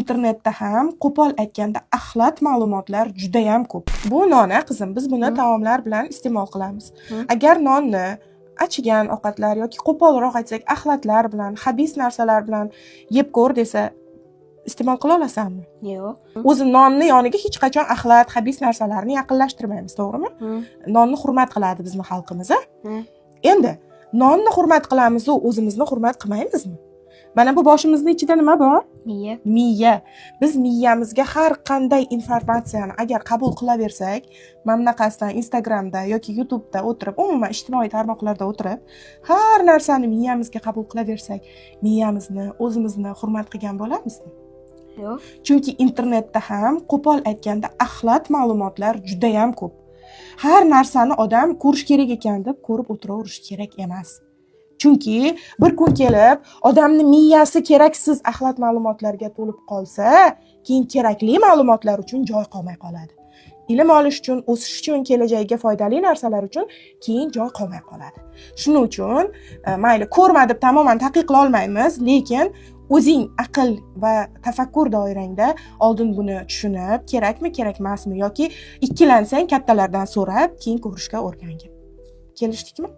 internetda ham qo'pol aytganda axlat ma'lumotlar juda ham ko'p. Bu nona qizim, biz buni taomlar bilan iste'mol qilamiz. Agar nonni achigan ovqatlar yoki qo'polroq aytsak axlatlar bilan, xabis narsalar bilan yeb ko'r desa, iste'mol qila olasanmi? Yo'q. O'zi nonni yoniga hech qachon axlat, xabis narsalarni yaqinlashtirmaymiz, to'g'rimi? Nonni hurmat qiladi bizning xalqimiz, a? Endi nonni hurmat qilamiz-u, o'zimizni hurmat qilmaymizmi? Mana bu boshimizning ichida nima bor? Miya. Miya. Biz miyamizga har qanday informatsiyani agar qabul qilaversak, mana bunaqasidan Instagramda yoki YouTube'da o'tirib, umuman ijtimoiy tarmoqlarda o'tirib, har narsani miyamizga qabul qilaversak, miyamizni, o'zimizni hurmat qilgan bo'lamizmi? Yo'q. Chunki internetda ham qo'pol aytganda axlat ma'lumotlar juda ham ko'p. Har narsani odam ko'rish kerak ekan deb ko'rib o'tiraverish kerak emas. Chunki bir kun kelib odamni miyasi keraksiz axlat ma'lumotlarga to'lib qolsa, keyin kerakli ma'lumotlar uchun joy qolmay qoladi. Ilm olish uchun, o'sish uchun, kelajagiga foydali narsalar uchun keyin joy qolmay qoladi. Shuning uchun mayli ko'rma deb tamoman taqiqlay olmaymiz, lekin o'zing aql va tafakkur doirangda oldin buni tushunib, kerakmi, kerak emasmi yoki ikkilansang kattalardan so'rab, keyin ko'rishga o'rgangin. Kelishdikmi?